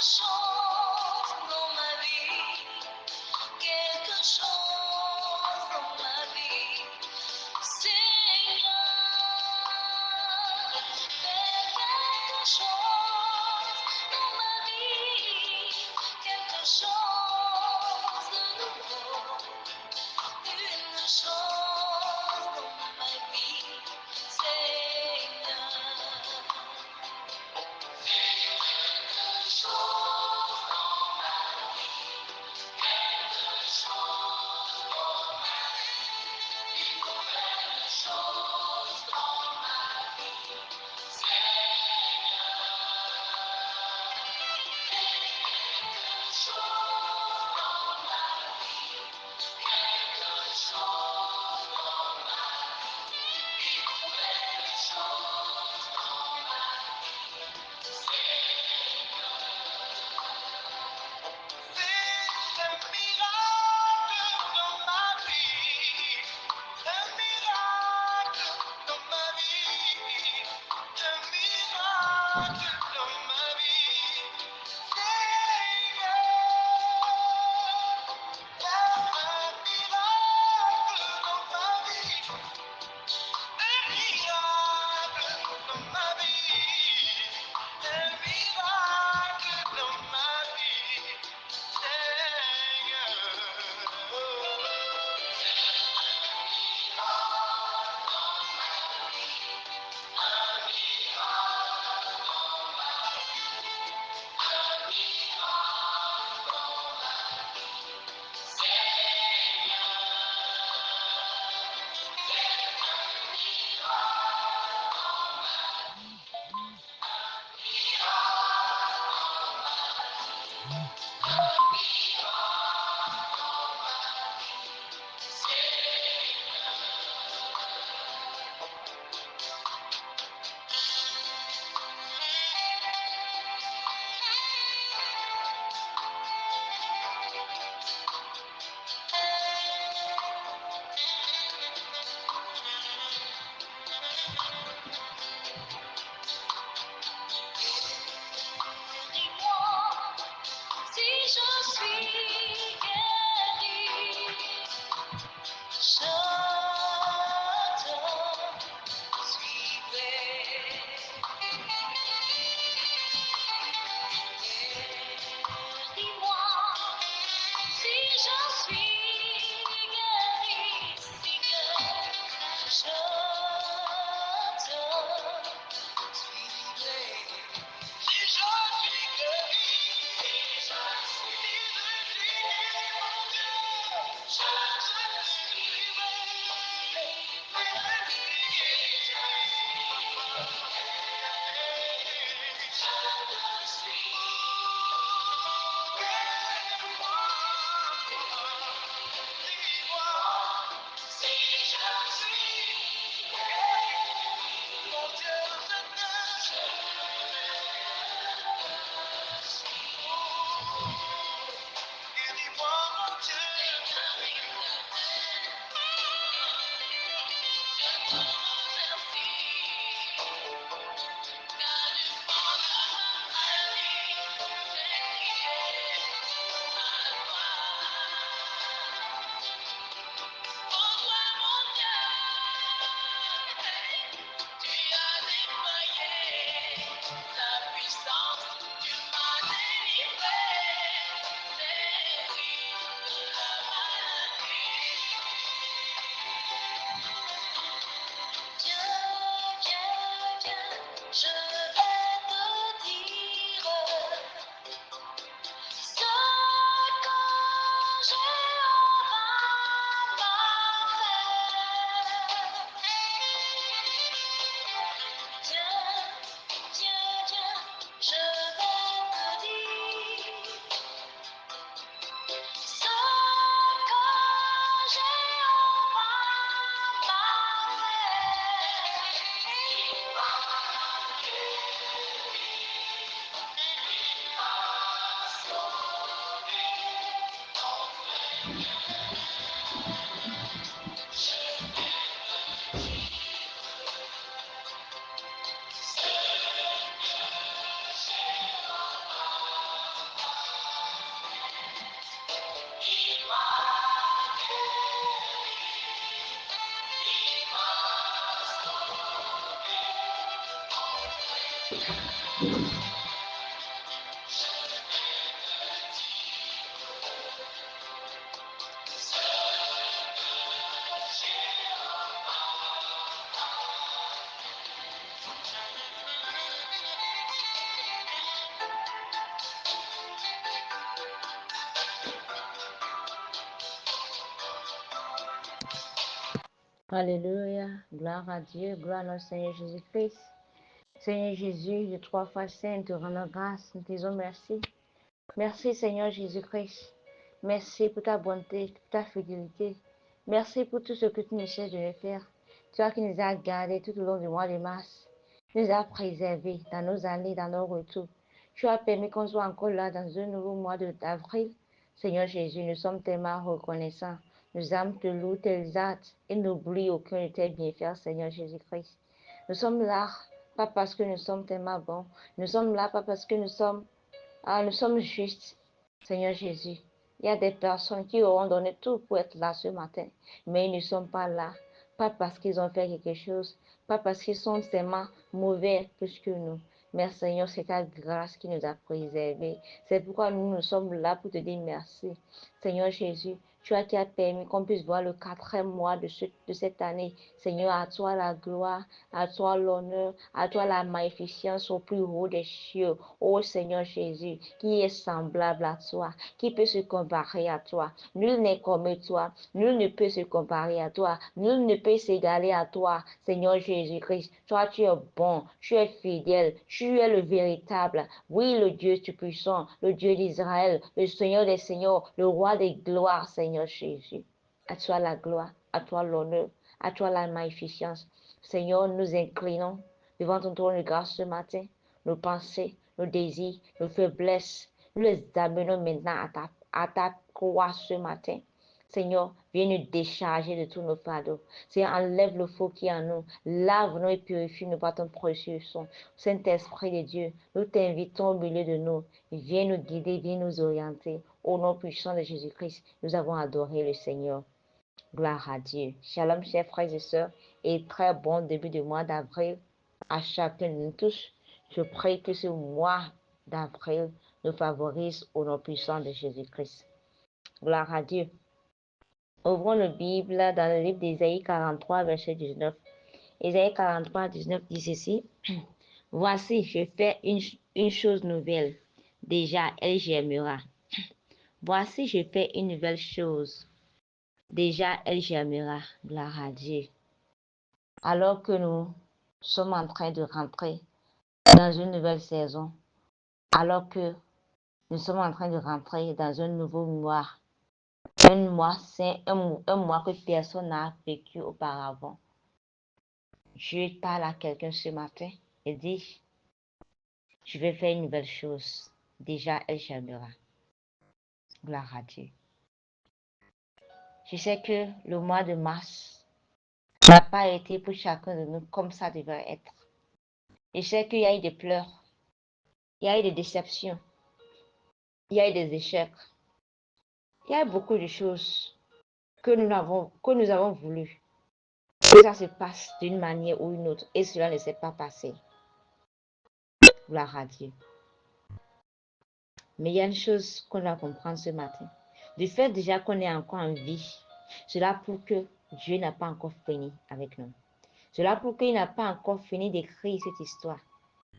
chose dans ma vie, quelque chose dans ma vie. Seigneur, fais quelque chose dans ma vie, quelque chose de nouveau, une chose dans ma vie, Seigneur. Quelque chose dans ma vie, quelque chose dans ma vie, une nouvelle chose dans ma vie, Seigneur. Quelque chose dans ma vie, quelque chose dans ma vie, une nouvelle chose dans ma vie, Seigneur. C'est un miracle dans ma vie, un miracle dans ma vie, un miracle dans ma vie. Seigneur, un miracle dans ma vie, un miracle dans ma vie, un miracle dans ma vie. Seigneur, dis-moi si je suis guéri, je te suivrai. Et dis-moi si je suis guéri, Seigneur, je te suivrai. Si je suis guéri, si je suis guéri, Alléluia, gloire à Dieu, gloire à notre Seigneur Jésus-Christ. Seigneur Jésus, de 3 fois saint, nous te rendons grâce, nous te disons merci. Merci Seigneur Jésus-Christ. Merci pour ta bonté, pour ta fidélité. Merci pour tout ce que tu nous cesses de nous faire. Toi qui nous as gardés tout au long du mois de mars. Tu nous as préservés dans nos allées, dans nos retours. Tu as permis qu'on soit encore là dans un nouveau mois d'avril. Seigneur Jésus, nous sommes tellement reconnaissants. Nous âmes te louent, te exaltent et n'oublie aucun de tes bienfaits, Seigneur Jésus-Christ. Nous sommes là, pas parce que nous sommes tellement bons. Nous sommes là, pas parce que nous sommes justes, Seigneur Jésus. Il y a des personnes qui auront donné tout pour être là ce matin, mais ils ne sont pas là. Pas parce qu'ils ont fait quelque chose, pas parce qu'ils sont tellement mauvais plus que nous. Mais Seigneur, c'est ta grâce qui nous a préservés. C'est pourquoi nous sommes là pour te dire merci. Seigneur Jésus, tu as permis qu'on puisse voir le 4e mois de cette année. Seigneur, à toi la gloire, à toi l'honneur, à toi la magnificence au plus haut des cieux. Ô Seigneur Jésus, qui est semblable à toi, qui peut se comparer à toi. Nul n'est comme toi, nul ne peut se comparer à toi, nul ne peut s'égaler à toi, Seigneur Jésus-Christ. Toi, tu es bon, tu es fidèle, tu es le véritable. Oui, le Dieu tout-puissant, le Dieu d'Israël, le Seigneur des Seigneurs, le Roi des gloires, Seigneur Jésus. À toi la gloire, à toi l'honneur, à toi la magnificence. Seigneur, nous inclinons devant ton trône de grâce ce matin. Nos pensées, nos désirs, nos faiblesses, nous les amenons maintenant à ta croix ce matin. Seigneur, viens nous décharger de tous nos fardeaux. Seigneur, enlève le faux qui est en nous. Lave-nous et purifie-nous par ton précieux sang. Saint-Esprit de Dieu, nous t'invitons au milieu de nous. Viens nous guider, viens nous orienter. Au nom puissant de Jésus-Christ, nous avons adoré le Seigneur. Gloire à Dieu. Shalom, chers frères et sœurs, et très bon début du mois d'avril à chacun de nous tous. Je prie que ce mois d'avril nous favorise au nom puissant de Jésus-Christ. Gloire à Dieu. Ouvrons la Bible dans le livre d'Ésaïe 43, verset 19. Ésaïe 43, 19 dit ceci. Voici, je fais une chose nouvelle. Déjà, elle germera. Voici, je fais une nouvelle chose. Déjà, elle germera. Gloire à Dieu. Alors que nous sommes en train de rentrer dans une nouvelle saison, alors que nous sommes en train de rentrer dans un nouveau mois, un mois saint, un mois que personne n'a vécu auparavant. Je parle à quelqu'un ce matin et dis, je vais faire une nouvelle chose. Déjà, elle germera. Gloire à Dieu. Je sais que le mois de mars n'a pas été pour chacun de nous comme ça devrait être. Je sais qu'il y a eu des pleurs, il y a eu des déceptions, il y a eu des échecs. Il y a beaucoup de choses que nous avons voulu que ça se passe d'une manière ou une autre et cela ne s'est pas passé. Gloire à Dieu. Mais il y a une chose qu'on doit comprendre ce matin. Du fait déjà qu'on est encore en vie, cela prouve que Dieu n'a pas encore fini avec nous. Cela prouve qu'il n'a pas encore fini d'écrire cette histoire.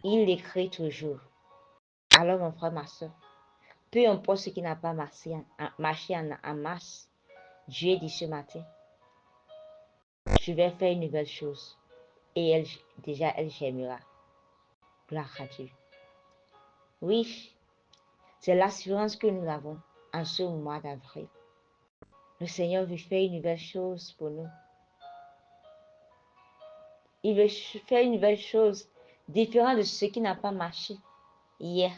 Il l'écrit toujours. Alors mon frère, ma soeur, peu importe ce qui n'a pas marché en mars, Dieu dit ce matin, je vais faire une nouvelle chose. Et elle germera. Gloire à Dieu. Oui, c'est l'assurance que nous avons en ce mois d'avril. Le Seigneur veut faire une nouvelle chose pour nous. Il veut faire une nouvelle chose différente de ce qui n'a pas marché hier.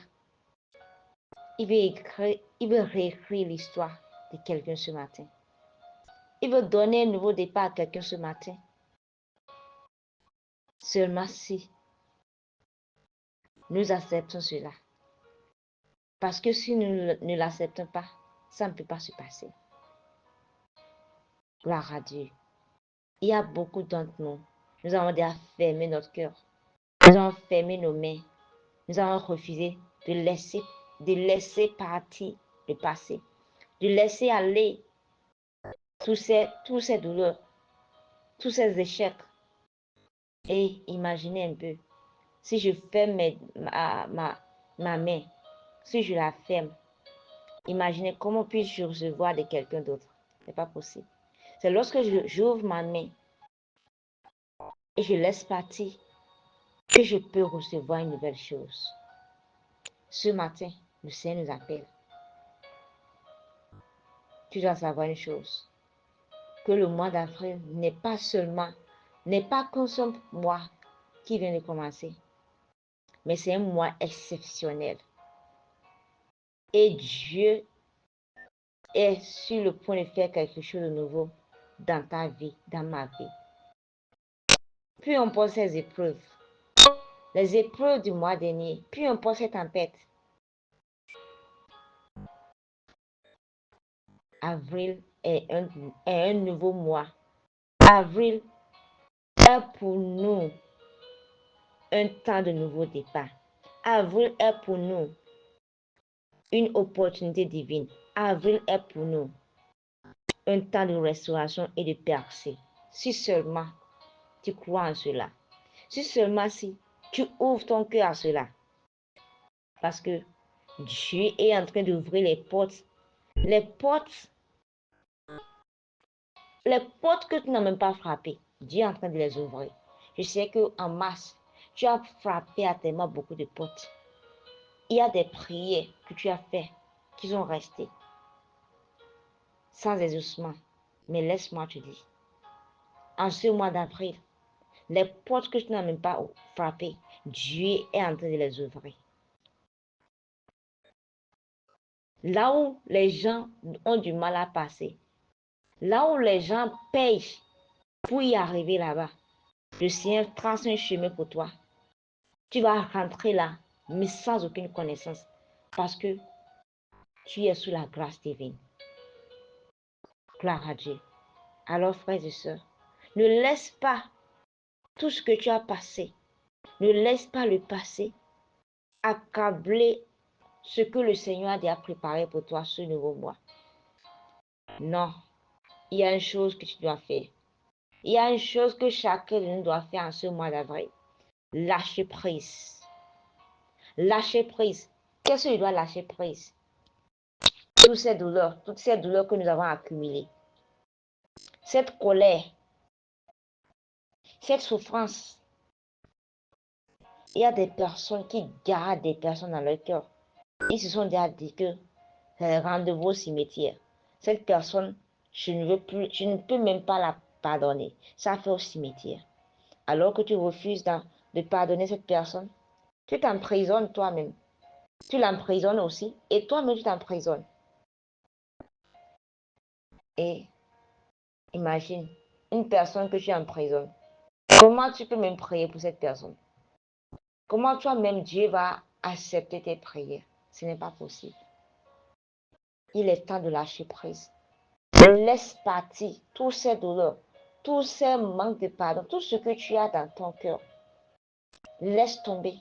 Il veut réécrire l'histoire de quelqu'un ce matin. Il veut donner un nouveau départ à quelqu'un ce matin. Seulement si nous acceptons cela. Parce que si nous ne l'acceptons pas, ça ne peut pas se passer. Gloire à Dieu. Il y a beaucoup d'entre nous. Nous avons déjà fermé notre cœur. Nous avons fermé nos mains. nous avons refusé de laisser partir le passé, de laisser aller tous ces douleurs, tous ces échecs. Et imaginez un peu, si je ferme ma main, si je la ferme, imaginez comment puis-je recevoir de quelqu'un d'autre. Ce n'est pas possible. C'est lorsque j'ouvre ma main et je laisse partir que je peux recevoir une nouvelle chose. Ce matin, le Seigneur nous appelle. Tu dois savoir une chose, que le mois d'avril n'est pas qu'un seul mois qui vient de commencer, mais c'est un mois exceptionnel. Et Dieu est sur le point de faire quelque chose de nouveau dans ta vie, dans ma vie. Peu importe ces épreuves, les épreuves du mois dernier, peu importe ces tempêtes, avril est un nouveau mois. Avril est pour nous un temps de nouveau départ. Avril est pour nous une opportunité divine. Avril est pour nous un temps de restauration et de percée. Si seulement tu crois en cela. Si seulement si tu ouvres ton cœur à cela. Parce que Dieu est en train d'ouvrir les portes. Les portes que tu n'as même pas frappées. Dieu est en train de les ouvrir. Je sais qu'en mars, tu as frappé à tellement beaucoup de portes. Il y a des prières que tu as faites qui sont restées sans exaucement. Mais laisse-moi te dire, en ce mois d'avril, les portes que tu n'as même pas frappées, Dieu est en train de les ouvrir. Là où les gens ont du mal à passer, là où les gens payent pour y arriver là-bas, le Seigneur trace un chemin pour toi. Tu vas rentrer là, mais sans aucune connaissance, parce que tu es sous la grâce divine. Gloire à Dieu. Alors, frères et sœurs, ne laisse pas tout ce que tu as passé, ne laisse pas le passé accabler ce que le Seigneur a déjà préparé pour toi ce nouveau mois. Non, il y a une chose que tu dois faire. Il y a une chose que chacun de nous doit faire en ce mois d'avril. Lâcher prise. Lâcher prise. Qu'est-ce qu'il doit lâcher prise? Toutes ces douleurs que nous avons accumulées. Cette colère, cette souffrance. Il y a des personnes qui gardent des personnes dans leur cœur. Ils se sont déjà dit que c'est rendez-vous au cimetière. Cette personne, je ne peux même pas la pardonner. Ça fait au cimetière. Alors que tu refuses de pardonner cette personne, tu t'emprisonnes toi-même. Tu l'emprisonnes aussi et toi-même tu t'emprisonnes. Et imagine, une personne que tu emprisonnes. Comment tu peux même prier pour cette personne? Comment toi-même Dieu va accepter tes prières? Ce n'est pas possible. Il est temps de lâcher prise. Laisse partir tous ces douleurs, tous ces manques de pardon, tout ce que tu as dans ton cœur. Laisse tomber.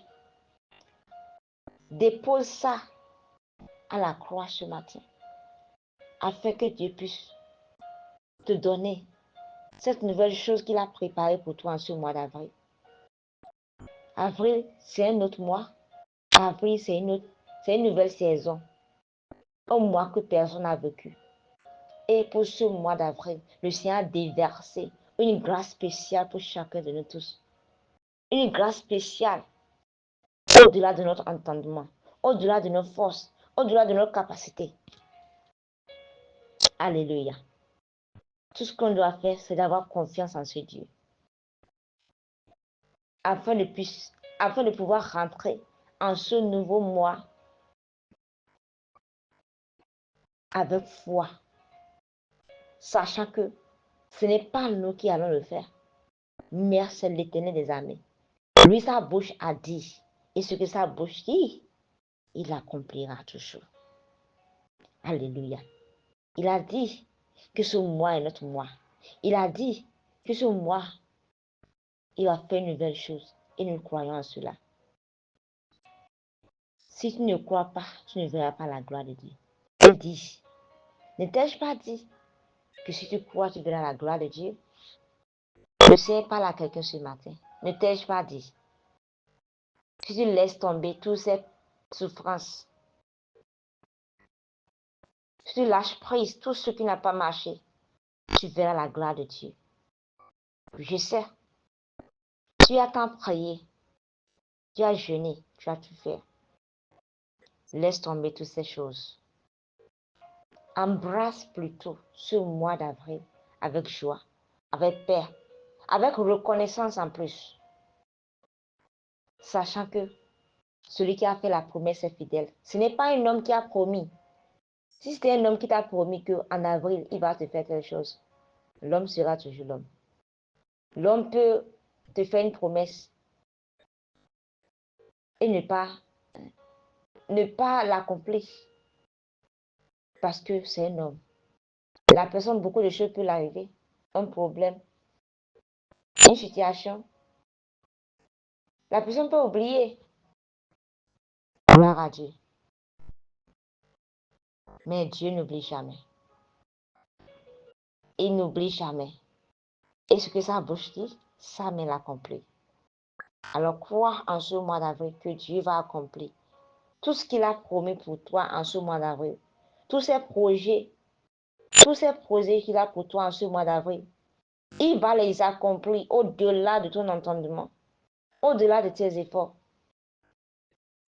Dépose ça à la croix ce matin, afin que Dieu puisse te donner cette nouvelle chose qu'il a préparée pour toi en ce mois d'avril. Avril, c'est un autre mois. Avril, c'est une nouvelle saison. Un mois que personne n'a vécu. Et pour ce mois d'avril, le Seigneur a déversé une grâce spéciale pour chacun de nous tous. Une grâce spéciale au-delà de notre entendement, au-delà de nos forces, au-delà de nos capacités. Alléluia. Tout ce qu'on doit faire, c'est d'avoir confiance en ce Dieu. Afin de pouvoir rentrer en ce nouveau mois avec foi, sachant que ce n'est pas nous qui allons le faire, mais c'est l'Éternel des armées. Lui, sa bouche a dit, et ce que sa bouche dit, il accomplira toujours. Alléluia. Il a dit que ce mois est notre mois. Il a dit que ce mois, il va faire une nouvelle chose. Et nous croyons en cela. Si tu ne crois pas, tu ne verras pas la gloire de Dieu. Il dit, ne t'ai-je pas dit que si tu crois, tu verras la gloire de Dieu? Le Seigneur parle à quelqu'un ce matin. Ne t'ai-je pas dit? Si tu laisses tomber toutes ces souffrances, si tu lâches prise tout ce qui n'a pas marché, tu verras la gloire de Dieu. Je sais, tu as tant prié, tu as jeûné, tu as tout fait. Laisse tomber toutes ces choses. Embrasse plutôt ce mois d'avril avec joie, avec paix, avec reconnaissance en plus, sachant que celui qui a fait la promesse est fidèle. Ce n'est pas un homme qui a promis. Si c'était un homme qui t'a promis qu'en avril, il va te faire telle chose, l'homme sera toujours l'homme. L'homme peut te faire une promesse et ne pas l'accomplir parce que c'est un homme. La personne, beaucoup de choses peuvent l'arriver. Un problème, une situation. La personne peut oublier. Gloire à Dieu. Mais Dieu n'oublie jamais. Il n'oublie jamais. Et ce que sa bouche dit, sa main l'accomplit. Alors crois en ce mois d'avril que Dieu va accomplir tout ce qu'il a promis pour toi en ce mois d'avril. Tous ces projets qu'il a pour toi en ce mois d'avril, il va les accomplir au-delà de ton entendement, au-delà de tes efforts,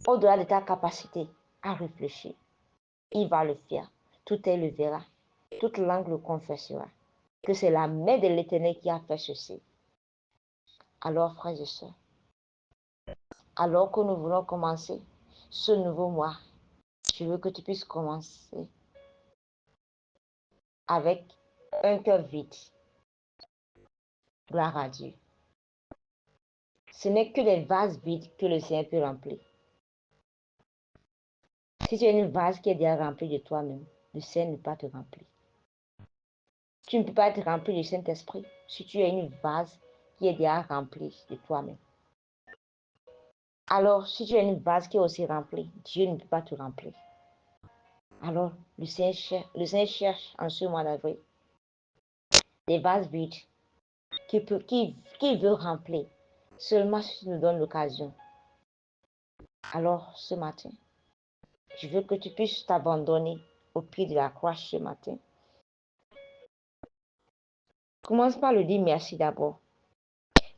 au-delà de ta capacité à réfléchir. Il va le faire. Tout œil le verra. Toute langue le confessera. Que c'est la main de l'Éternel qui a fait ceci. Alors, frères et sœurs, alors que nous voulons commencer ce nouveau mois, je veux que tu puisses commencer avec un cœur vide. Gloire à Dieu. Ce n'est que des vases vides que le Seigneur peut remplir. Si tu as une vase qui est déjà remplie de toi-même, le Seigneur ne peut pas te remplir. Tu ne peux pas être rempli du Saint-Esprit si tu as une vase qui est déjà remplie de toi-même. Alors, si tu as une vase qui est aussi remplie, Dieu ne peut pas te remplir. Alors, le Seigneur cherche en ce mois d'avril des vases vides qui veut remplir. Seulement si tu nous donnes l'occasion. Alors, ce matin, je veux que tu puisses t'abandonner au pied de la croix ce matin. Commence par le dire merci d'abord.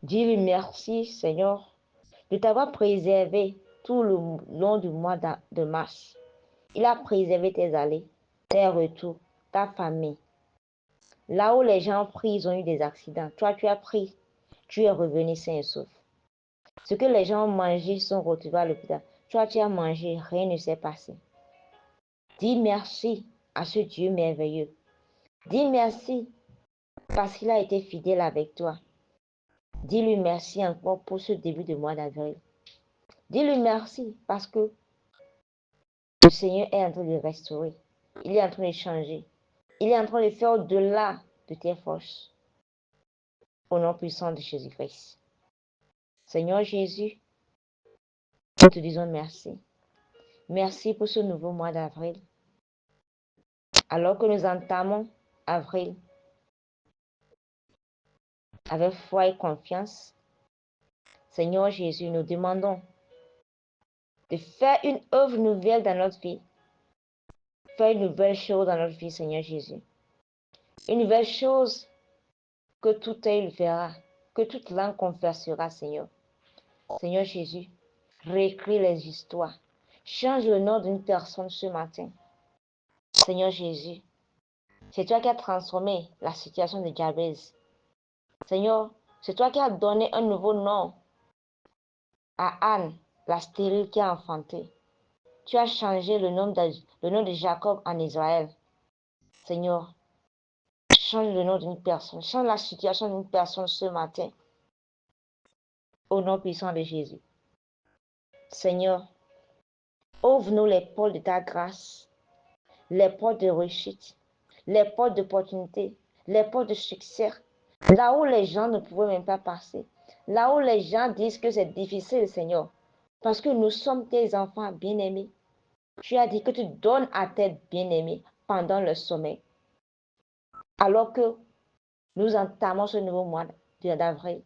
Dis-lui merci, Seigneur, de t'avoir préservé tout le long du mois de mars. Il a préservé tes allées, tes retours, ta famille. Là où les gens prient, ils ont eu des accidents. Toi, tu as pris, tu es revenu sain et sauf. Ce que les gens ont mangé sont retrouvés à l'hôpital. Toi, tu as mangé, rien ne s'est passé. Dis merci à ce Dieu merveilleux. Dis merci parce qu'il a été fidèle avec toi. Dis-lui merci encore pour ce début de mois d'avril. Dis-lui merci parce que le Seigneur est en train de restaurer. Il est en train de changer. Il est en train de faire au-delà de tes forces. Au nom puissant de Jésus-Christ. Seigneur Jésus, nous te disons merci. Merci pour ce nouveau mois d'avril. Alors que nous entamons avril avec foi et confiance, Seigneur Jésus, nous demandons de faire une œuvre nouvelle dans notre vie. Faire une nouvelle chose dans notre vie, Seigneur Jésus. Une nouvelle chose que tout œil verra, que toute langue confessera, Seigneur. Seigneur Jésus, réécris les histoires. Change le nom d'une personne ce matin. Seigneur Jésus, c'est toi qui as transformé la situation de Jabez. Seigneur, c'est toi qui as donné un nouveau nom à Anne, la stérile qui a enfanté. Tu as changé le nom de Jacob en Israël. Seigneur, change le nom d'une personne, change la situation d'une personne ce matin. Au nom puissant de Jésus. Seigneur, ouvre-nous les portes de ta grâce, les portes de réussite, les portes d'opportunité, les portes de succès, là où les gens ne pouvaient même pas passer, là où les gens disent que c'est difficile, Seigneur. Parce que nous sommes tes enfants bien-aimés. Tu as dit que tu donnes à tes bien-aimés pendant le sommeil. Alors que nous entamons ce nouveau mois d'avril.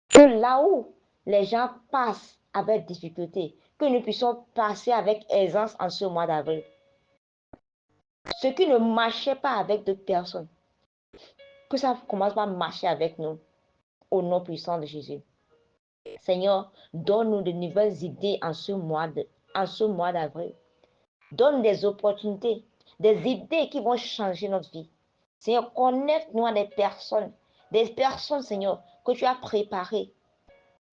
Que là où les gens passent avec difficulté, que nous puissions passer avec aisance en ce mois d'avril. Ce qui ne marchait pas avec d'autres personnes, que ça commence par marcher avec nous, au nom puissant de Jésus. Seigneur, donne-nous de nouvelles idées en ce mois d'avril. Donne des opportunités, des idées qui vont changer notre vie. Seigneur, connecte-nous à des personnes, Seigneur, que tu as préparées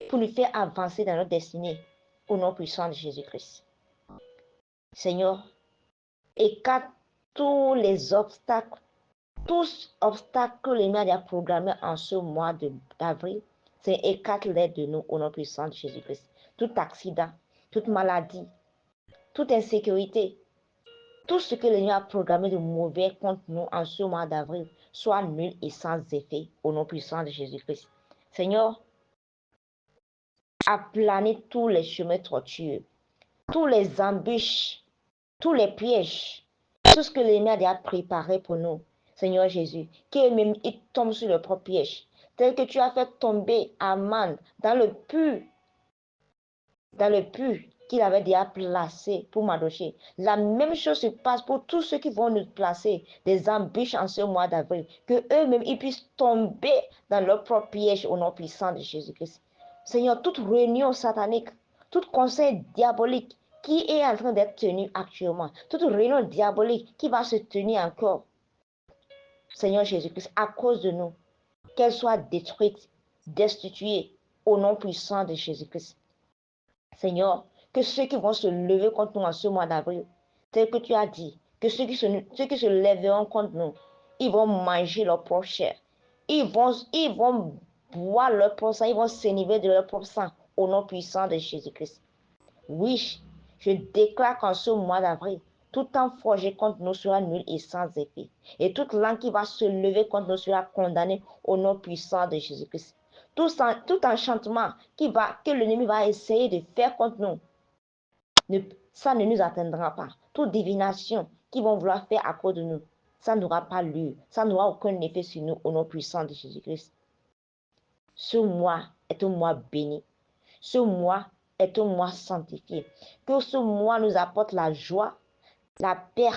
pour nous faire avancer dans notre destinée, au nom puissant de Jésus-Christ. Seigneur, écarte tous les obstacles, que l'ennemi a programmés en ce mois d'avril. C'est écarte-les de nous, au nom puissant de Jésus-Christ. Tout accident, toute maladie, toute insécurité, tout ce que l'ennemi a programmé de mauvais contre nous en ce mois d'avril soit nul et sans effet, au nom puissant de Jésus-Christ. Seigneur, aplanis tous les chemins tortueux, tous les embûches, tous les pièges, tout ce que l'ennemi a déjà préparé pour nous, Seigneur Jésus, qu'il tombe sur le propre piège, tel que tu as fait tomber Aman dans le puits qu'il avait déjà placé pour Mardochée. La même chose se passe pour tous ceux qui vont nous placer des embûches en ce mois d'avril, que eux-mêmes ils puissent tomber dans leur propre piège au nom puissant de Jésus-Christ. Seigneur, toute réunion satanique, tout conseil diabolique qui est en train d'être tenu actuellement, toute réunion diabolique qui va se tenir encore, Seigneur Jésus-Christ, à cause de nous, qu'elle soit détruite, destituée au nom puissant de Jésus-Christ. Seigneur, que ceux qui vont se lever contre nous en ce mois d'avril, tel que tu as dit, que ceux qui se lèveront contre nous, ils vont manger leur propre chair. Ils vont boire leur propre sang, ils vont s'enivrer de leur propre sang au nom puissant de Jésus-Christ. Oui, je déclare qu'en ce mois d'avril, tout temps forgé contre nous sera nul et sans effet. Et toute langue qui va se lever contre nous sera condamnée au nom puissant de Jésus-Christ. Tout enchantement que l'ennemi va essayer de faire contre nous, ça ne nous atteindra pas. Toute divination qu'ils vont vouloir faire à cause de nous, ça n'aura pas lieu. Ça n'aura aucun effet sur nous au nom puissant de Jésus-Christ. Ce mois est un mois béni. Ce mois est un mois sanctifié. Que ce mois nous apporte la joie, la paix,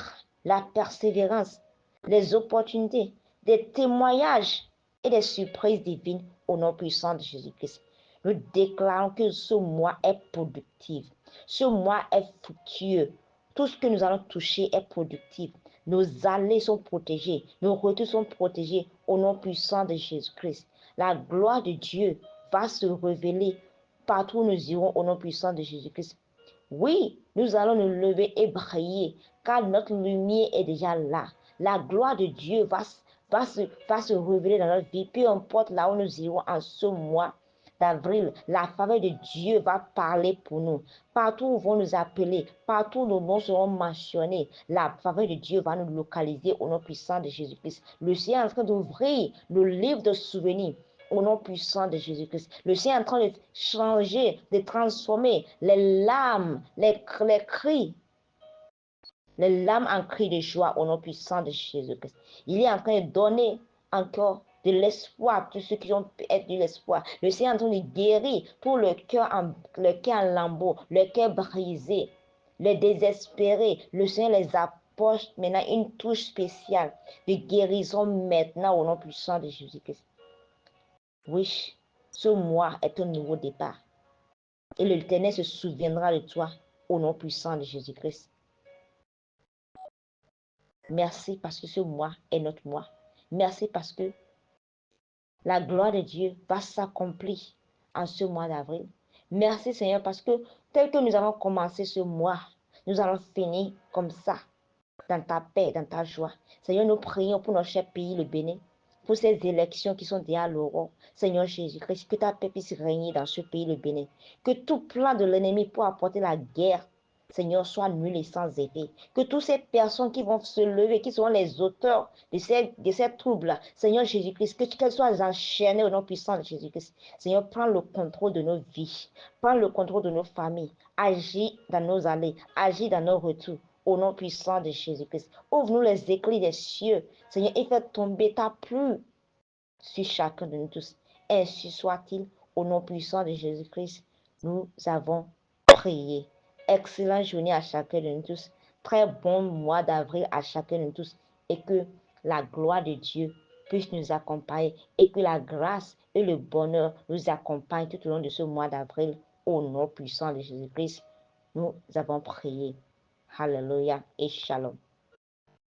la persévérance, les opportunités, des témoignages et des surprises divines au nom puissant de Jésus-Christ. Nous déclarons que ce mois est productif. Ce mois est fructueux. Tout ce que nous allons toucher est productif. Nos allées sont protégées. Nos retours sont protégés au nom puissant de Jésus-Christ. La gloire de Dieu va se révéler partout où nous irons au nom puissant de Jésus-Christ. Oui, nous allons nous lever et briller, car notre lumière est déjà là. La gloire de Dieu va se révéler dans notre vie, peu importe là où nous irons en ce mois d'avril. La faveur de Dieu va parler pour nous. Partout où vont nous appeler, partout où nos noms seront mentionnés, la faveur de Dieu va nous localiser au nom puissant de Jésus-Christ. Le Seigneur est en train d'ouvrir le livre de souvenirs au nom puissant de Jésus-Christ. Le Seigneur est en train de changer, de transformer les larmes, les cris, les larmes en cris de joie au nom puissant de Jésus-Christ. Il est en train de donner encore de l'espoir à tous ceux qui ont perdu l'espoir. Le Seigneur est en train de guérir pour le cœur en lambeaux, le cœur brisé, les désespérés. Le Seigneur les apporte maintenant une touche spéciale de guérison maintenant au nom puissant de Jésus-Christ. Oui, ce mois est un nouveau départ. Et l'Éternel se souviendra de toi au nom puissant de Jésus-Christ. Merci parce que ce mois est notre mois. Merci parce que la gloire de Dieu va s'accomplir en ce mois d'avril. Merci Seigneur parce que tel que nous avons commencé ce mois, nous allons finir comme ça, dans ta paix, dans ta joie. Seigneur, nous prions pour notre cher pays, le Bénin, pour ces élections qui sont déjà à l'aurore. Seigneur Jésus-Christ, que ta paix puisse régner dans ce pays, le Bénin. Que tout plan de l'ennemi pour apporter la guerre, Seigneur, soient nul et sans effet. Que toutes ces personnes qui vont se lever, qui seront les auteurs de ces troubles-là, Seigneur Jésus-Christ, qu'elles soient enchaînées au nom puissant de Jésus-Christ. Seigneur, prends le contrôle de nos vies, prends le contrôle de nos familles, agis dans nos allées, agis dans nos retours, au nom puissant de Jésus-Christ. Ouvre-nous les éclats des cieux, Seigneur, et fais tomber ta pluie sur chacun de nous tous. Ainsi soit-il, au nom puissant de Jésus-Christ, nous avons prié. Excellente journée à chacun de nous tous. Très bon mois d'avril à chacun de nous tous. Et que la gloire de Dieu puisse nous accompagner et que la grâce et le bonheur nous accompagnent tout au long de ce mois d'avril. Au nom puissant de Jésus-Christ, nous avons prié. Alléluia et shalom.